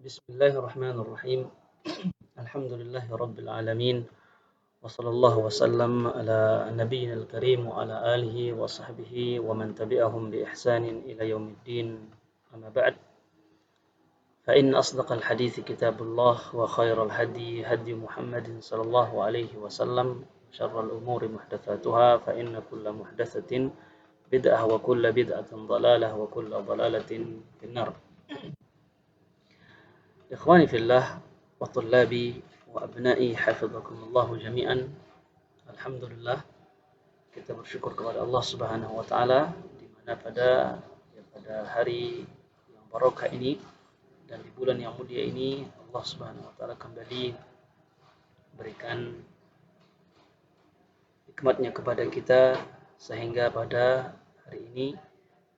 بسم الله الرحمن الرحيم. الحمد لله رب العالمين، وصلى الله وسلم على نبينا الكريم وعلى آله وصحبه ومن تبعهم بإحسان إلى يوم الدين. أما بعد، فإن أصدق الحديث كتاب الله، وخير الهدي هدي محمد صلى الله عليه وسلم، وشر الأمور محدثاتها، فإن كل محدثة بدعة وكل بدعة ضلالة وكل ضلالة في النار. Ikhwani fillah wa tullabi wa abna'i hafizakumullah jami'an. Alhamdulillah, kita bersyukur kepada Allah Subhanahu wa taala di mana pada hari yang barokah ini dan di bulan yang mulia ini Allah Subhanahu wa taala kembali berikan nikmatnya kepada kita sehingga pada hari ini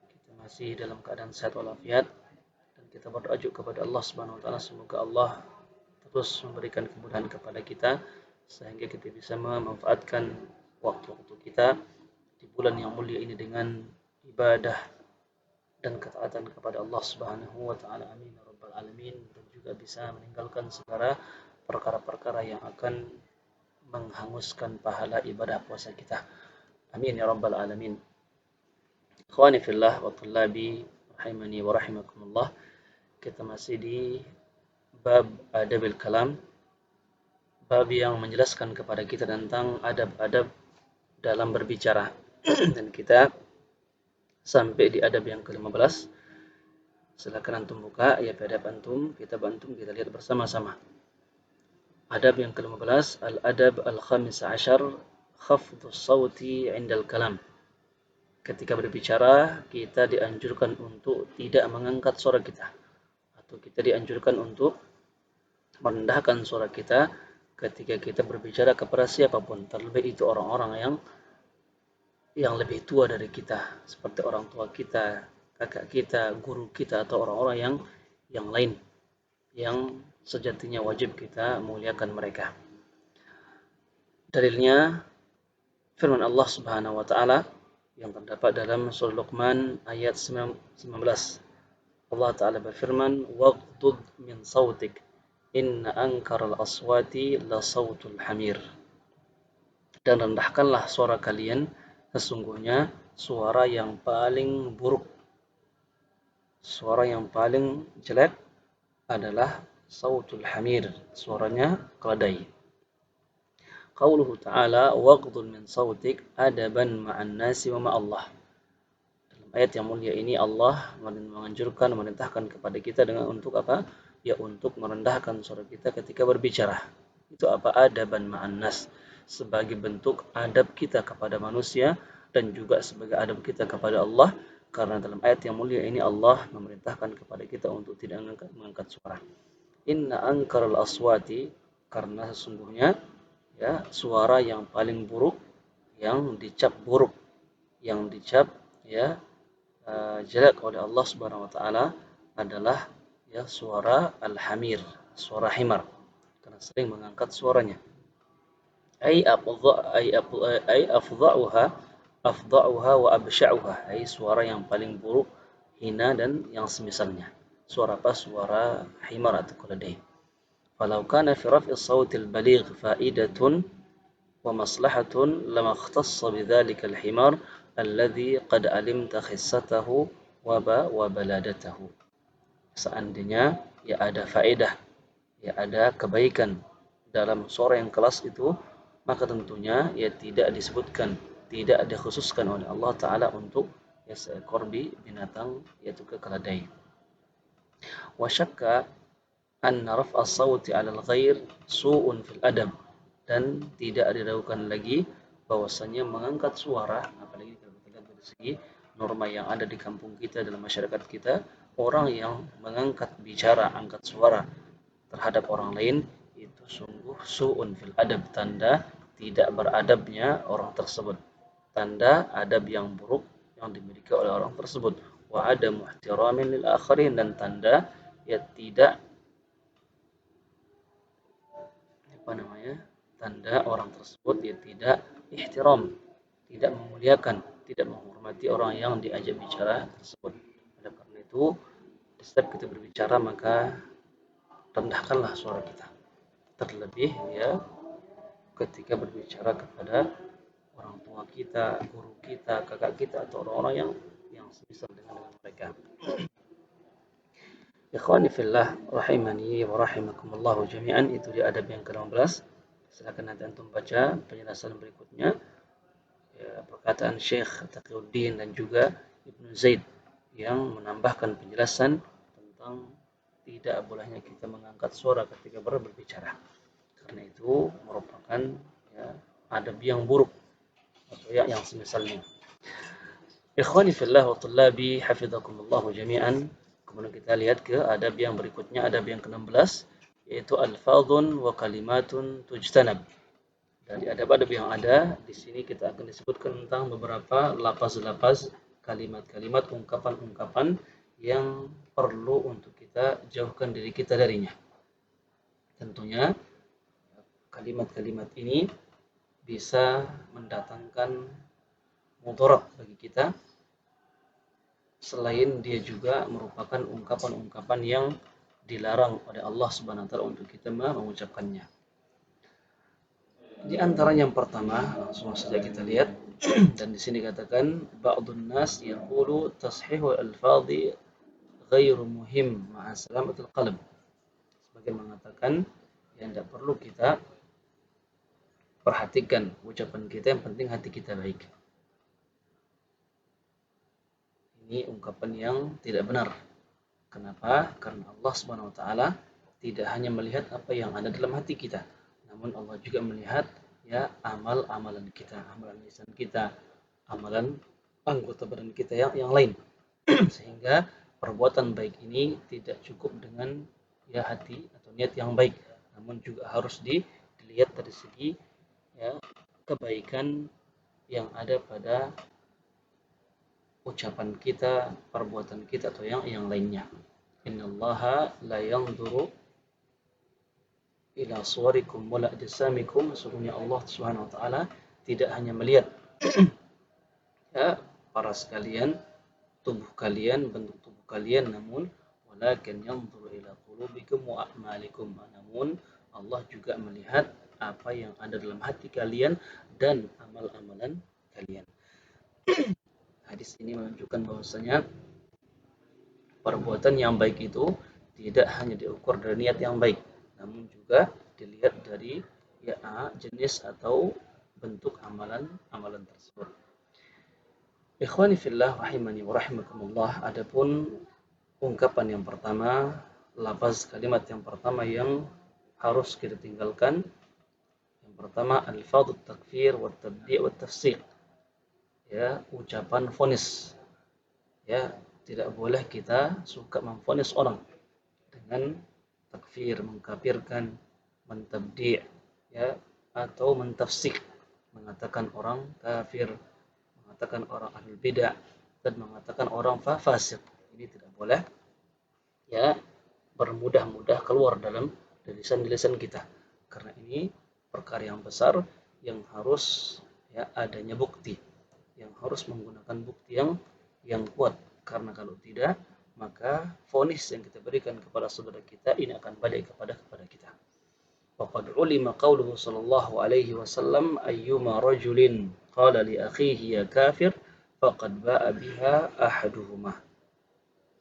kita masih dalam keadaan sehat walafiat. Kita berdoa juga kepada Allah Subhanahu wa taala semoga Allah terus memberikan kemudahan kepada kita sehingga kita bisa memanfaatkan waktu-waktu kita di bulan yang mulia ini dengan ibadah dan ketaatan kepada Allah Subhanahu wa taala. Amin ya rabbal alamin. Dan juga bisa meninggalkan segala perkara-perkara yang akan menghanguskan pahala ibadah puasa kita. Amin ya rabbal alamin. Ikhwani fillah wa tullabi rahimani wa rahimakumullah. Kita masih di bab adabil kalam, bab yang menjelaskan kepada kita tentang adab-adab dalam berbicara. Dan kita sampai di adab yang ke-15. Silakan antum buka ya adab antum, kitab antum, kita lihat bersama-sama. Adab yang ke-15, al-adab al-khamis ashar, khafdus sawti 'indal kalam. Ketika berbicara, kita dianjurkan untuk tidak mengangkat suara kita, atau kita dianjurkan untuk merendahkan suara kita ketika kita berbicara kepada siapapun, terlebih itu orang-orang yang lebih tua dari kita, seperti orang tua kita, kakak kita, guru kita, atau orang-orang yang lain yang sejatinya wajib kita muliakan mereka. Dalilnya firman Allah Subhanahu wa taala yang terdapat dalam surah Luqman ayat 19. Allah Ta'ala berfirman, waghdud min sautik, inna ankaral aswati la sautul hamir. Dan rendahkanlah suara kalian, sesungguhnya suara yang paling buruk, suara yang paling jelek adalah sautul hamir, suaranya keledai. Qauluhu ta'ala, waghdud min sautik adaban ma'an nasi wa ma'allah. Ayat yang mulia ini Allah menganjurkan, memerintahkan kepada kita dengan untuk apa? Ya, untuk merendahkan suara kita ketika berbicara. Itu apa? Adaban ma'an nas, sebagai bentuk adab kita kepada manusia dan juga sebagai adab kita kepada Allah. Karena dalam ayat yang mulia ini Allah memerintahkan kepada kita untuk tidak mengangkat suara. Inna ankaral aswati, karena sesungguhnya ya suara yang paling buruk, yang dicap buruk, yang dicap ya jelek oleh Allah Subhanahu wa taala adalah ya suara al-hamir, suara himar, karena sering mengangkat suaranya. Ai afdha'uha wa absya'uha, ai suara yang paling buruk, hina dan yang semisalnya. Suara apa? Suara himar atau keledai. Falau kana fi raf'i as-sautil baligh fa'idatun wa maslahatun lama ikhtassa bidzalika al-himar alladhi qad alimta khissatahu wa baladatahu. Seandainya ya ada faedah, ya ada kebaikan dalam suara yang keras itu, maka tentunya ya tidak disebutkan, tidak dikhususkan oleh Allah Ta'ala untuk ya seekor binatang, yaitu keledai. Wa syakka anna raf'a as-sawti 'ala al-ghair su'un fil adab, dan tidak diragukan lagi bahwasanya mengangkat suara, apalagi kalau kita lihat dari segi norma yang ada di kampung kita, dalam masyarakat kita, orang yang mengangkat bicara, angkat suara terhadap orang lain, itu sungguh su'un fil adab, tanda tidak beradabnya orang tersebut, tanda adab yang buruk yang dimiliki oleh orang tersebut. Wa adamu ihtiramin lil akharin, dan tanda ya tidak tanda orang tersebut ya tidak ihtiram, tidak memuliakan, tidak menghormati orang yang diajak bicara tersebut. Oleh karena itu, setiap kita berbicara maka rendahkanlah suara kita. Terlebih ya ketika berbicara kepada orang tua kita, guru kita, kakak kita, atau orang-orang yang semisal dengan mereka. Ikhwani fillah rahimani wa rahimakumullah jami'an, itu di adab yang ke-15. Silakan nanti antum baca penjelasan berikutnya. Ya, perkataan Syekh Taqiyuddin dan juga Ibnu Zaid yang menambahkan penjelasan tentang tidak bolehnya kita mengangkat suara ketika berbicara. Karena itu merupakan ya, adab yang buruk atau ya, yang semisalnya. Ikhwani fillah wa tullabi hafizakumullah jami'an. Kemudian kita lihat ke adab yang berikutnya, adab yang ke-16, yaitu alfadhun wa kalimatun tujtanab. Dari adab-adab yang ada di sini kita akan disebutkan tentang beberapa lafaz-lafaz, kalimat-kalimat, ungkapan-ungkapan yang perlu untuk kita jauhkan diri kita darinya. Tentunya kalimat-kalimat ini bisa mendatangkan mudarat bagi kita, selain dia juga merupakan ungkapan-ungkapan yang dilarang oleh Allah Subhanahu wa taala untuk kita mengucapkannya. Di antara yang pertama, langsung saja kita lihat dan di sini katakan ba'dun nas yaqulu tashihu al-alfadhi ghairu muhim ma'a salamatul qalb. Sebagian mengatakan yang tidak perlu kita perhatikan ucapan kita, yang penting hati kita baik. Ini ungkapan yang tidak benar. Kenapa? Karena Allah Subhanahu wa taala tidak hanya melihat apa yang ada dalam hati kita, namun Allah juga melihat ya amal-amalan kita, amalan lisan kita, amalan anggota badan kita yang lain. Sehingga perbuatan baik ini tidak cukup dengan ya hati atau niat yang baik, namun juga harus dilihat dari segi ya kebaikan yang ada pada ucapan kita, perbuatan kita atau yang lainnya. Innallaha la yanzuru ila suwarikum wala ajsamikum. Sesungguhnya Allah Subhanahu wa taala tidak hanya melihat ya para sekalian, tubuh kalian, bentuk tubuh kalian, namun walakin yanzuru ila qulubikum wa a'malikum. Namun Allah juga melihat apa yang ada dalam hati kalian dan amal-amalan kalian. Hadis ini menunjukkan bahwasanya perbuatan yang baik itu tidak hanya diukur dari niat yang baik, namun juga dilihat dari ya jenis atau bentuk amalan tersebut. Ikhwani fillah rahimani wa rahimakumullah, adapun ungkapan yang pertama, lafaz kalimat yang pertama yang harus kita tinggalkan, yang pertama alfadhut takfir wa tabdi' wa tafsiq. Ya, ucapan vonis. Ya, tidak boleh kita suka memvonis orang dengan takfir, mengkafirkan, mentabdi' ya, atau mentafsik, mengatakan orang kafir, mengatakan orang ahlul bidah, dan mengatakan orang fasik. Ini tidak boleh ya bermudah-mudah keluar dari lisan kita, karena ini perkara yang besar yang harus ya adanya bukti, yang harus menggunakan bukti yang kuat. Karena kalau tidak, maka vonis yang kita berikan kepada saudara kita ini akan balik kepada kita. Waqad ulima qauluhu sallallahu alaihi wasallam ayyuma rajulin qala li akhihi ya kafir faqad ba'a biha ahaduhuma.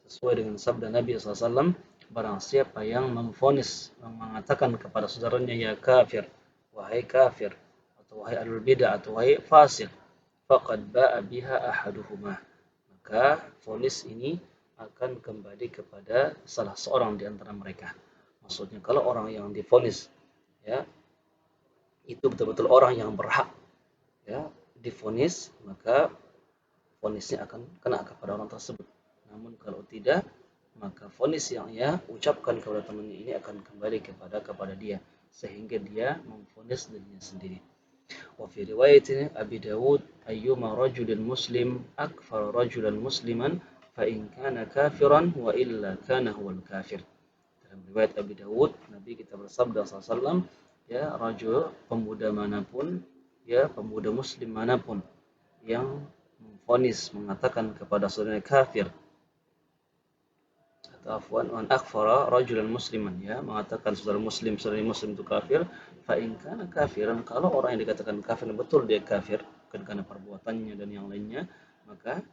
Sesuai dengan sabda Nabi SAW, barang siapa yang memvonis, mengatakan kepada saudaranya ya kafir, wahai kafir, atau wahai ahlul bidah, atau wahai fasik, faqad ba'a biha ahaduhuma, maka vonis ini akan kembali kepada salah seorang di antara mereka. Maksudnya kalau orang yang divonis ya itu betul-betul orang yang berhak ya divonis, maka vonisnya akan kena kepada orang tersebut. Namun kalau tidak, maka vonis yang ia ucapkan kepada temannya ini akan kembali kepada dia, sehingga dia memvonis dirinya sendiri. Wa fi riwayat Abi Dawud ayyuma rajulin muslim akfar rajulan musliman fa in kana kafiran wa illa kana huwal kafir. Dalam riwayat Abi Dawud, Nabi kita bersabda sallallahu ya, rajul, pemuda manapun ya, pemuda muslim manapun yang memvonis, mengatakan kepada saudaranya kafir afwan, man akfara rajulan musliman, ya, mengatakan saudara muslim itu kafir, fa in kana kafiran, kalau orang yang dikatakan kafir betul dia kafir karena perbuatannya dan yang lainnya, maka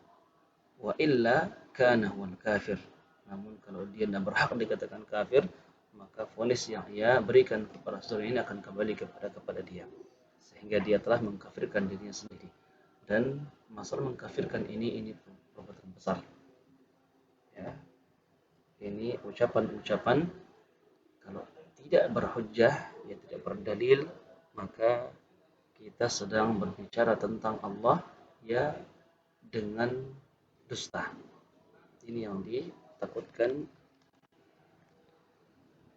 wa illa kana huwal kafir. Namun kalau dia tidak berhak dikatakan kafir, maka vonis yang ia berikan kepada saudara ini akan kembali kepada dia, sehingga dia telah mengkafirkan dirinya sendiri. Dan masalah mengkafirkan ini perbuatan besar. Ya, ini ucapan-ucapan kalau tidak berhujjah, ya tidak berdalil, maka kita sedang berbicara tentang Allah ya dengan dusta. Ini yang ditakutkan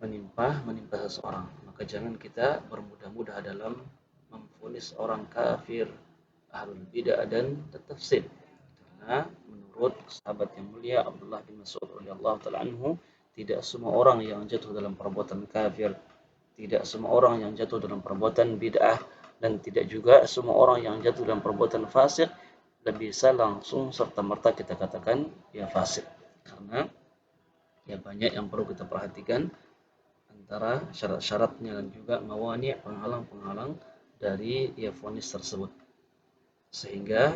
menimpa seseorang. Maka jangan kita bermudah-mudah dalam memvonis orang kafir, ahlul bid'ah dan tafsir. Karena menurut sahabat yang mulia Abdullah bin Mas'ud radhiyallahu taala anhu, tidak semua orang yang jatuh dalam perbuatan kafir, tidak semua orang yang jatuh dalam perbuatan bid'ah, dan tidak juga semua orang yang jatuh dalam perbuatan fasik bisa langsung serta-merta kita katakan ya fasik. Karena ya banyak yang perlu kita perhatikan antara syarat-syaratnya dan juga mawani' penghalang-penghalang dari ya vonis tersebut. Sehingga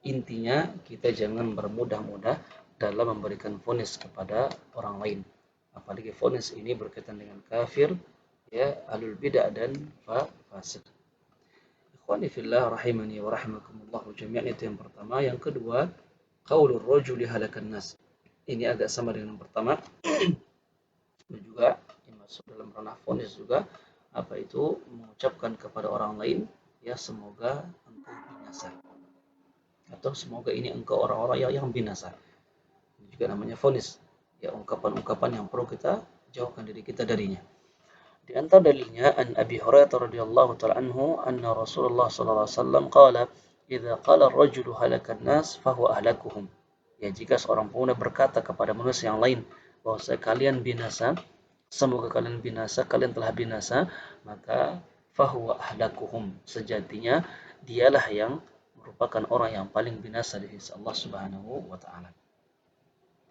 intinya kita jangan bermudah-mudah dalam memberikan vonis kepada orang lain. Apalagi vonis ini berkaitan dengan kafir, ya ahlul bid'ah dan fasik. Ikhwani fillah rahimani wa rahimakumullah jami'an, itu yang pertama. Yang kedua, qaulur rajuli halakan nas. Ini agak sama dengan yang pertama. Dan juga yang masuk dalam ranah vonis juga, apa itu mengucapkan kepada orang lain ya semoga engkau binasa, atau semoga ini engkau orang-orang yang binasa. Ini juga namanya vonis, ya ungkapan-ungkapan yang perlu kita jauhkan diri kita darinya. Di antara dalilnya an Abi Hurairah radhiyallahu taala anhu anna Rasulullah sallallahu alaihi wasallam qala idza qala ar-rajulu halakan nas fa huwa ahlakuhum. Ya, jika seorang pemuda berkata kepada manusia yang lain bahwa kalian binasa, semoga kalian binasa, kalian telah binasa, maka fahuwa ahlakuhum, sejatinya dialah yang merupakan orang yang paling binasa di sisi Allah Subhanahu wa taala.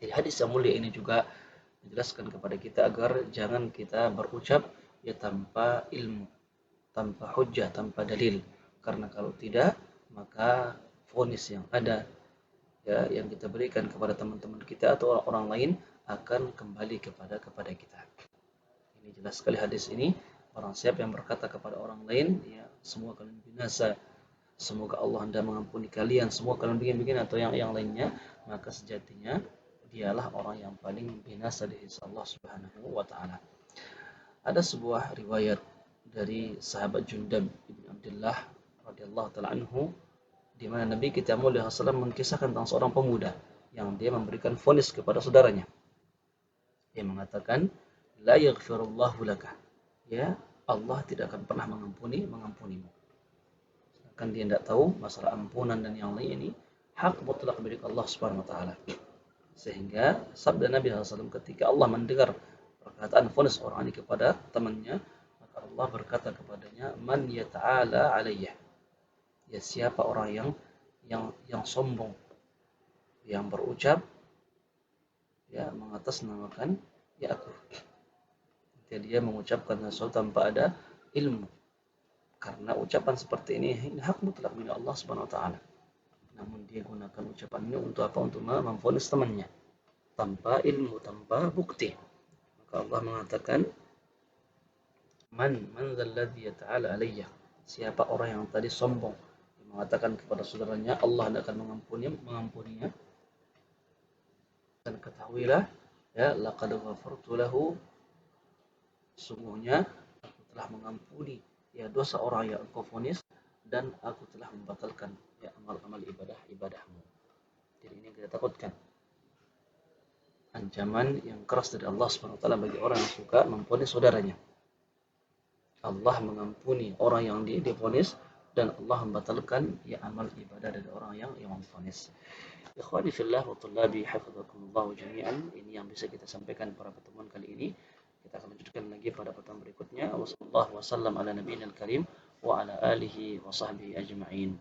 Jadi hadis yang mulia ini juga menjelaskan kepada kita agar jangan kita berucap ya tanpa ilmu, tanpa hujjah, tanpa dalil. Karena kalau tidak, maka vonis yang ada ya yang kita berikan kepada teman-teman kita atau orang lain akan kembali kepada kita. Ini jelas sekali hadis ini. Orang siapa yang berkata kepada orang lain, ya semua kalian binasa, semoga Allah hendak mengampuni kalian, semua kalian begini-begini atau yang lainnya, maka sejatinya dialah orang yang paling binasa di sisi Allah Subhanahu wa taala. Ada sebuah riwayat dari sahabat Jundab bin Abdullah radhiyallahu taala anhu, di mana Nabi kita mulia sallallahu mengkisahkan tentang seorang pemuda yang dia memberikan vonis kepada saudaranya. Dia mengatakan, la yaghfirullahu laka. Ya, Allah tidak akan pernah mengampunimu. Sedangkan dia tidak tahu masalah ampunan dan yang lain ini hak mutlak milik Allah Subhanahu wa taala. Sehingga sabda Nabi SAW ketika Allah mendengar perkataan vonis orang ini kepada temannya, maka Allah berkata kepadanya, man yata'ala alayya. Ya, siapa orang yang sombong, yang berucap ya mengatasnamakan ya aku. Jadi dia mengucapkan sesuatu tanpa ada ilmu. Karena ucapan seperti ini hak mutlak milik Allah Subhanahu wa taala. Namun dia gunakan ucapan ini untuk apa? Untuk memvonis temannya tanpa ilmu, tanpa bukti. Maka Allah mengatakan, man dzalladzi yata'ala alayya. Siapa orang yang tadi sombong, yang mengatakan kepada saudaranya Allah tidak akan mengampuninya. Dan ketahuilah ya laqad ghafartu lahu, sungguhnya aku telah mengampuni ya dosa orang yang engkau vonis, dan aku telah membatalkan ya amal-amal ibadahmu. Jadi ini yang kita takutkan, ancaman yang keras dari Allah Subhanahu wa taala bagi orang yang suka memvonis saudaranya. Allah mengampuni orang yang divonis, dan Allah membatalkan ya amal ibadah dari orang yang memvonis. Ikhwani fillah wa tullabi hafizakumullah jami'an, ini yang bisa kita sampaikan pada pertemuan kali ini. Kita akan lanjutkan lagi pada pertemuan berikutnya. Wassallallahu wasallam ala nabiyina karim wa ala alihi wa sahbihi ajma'in.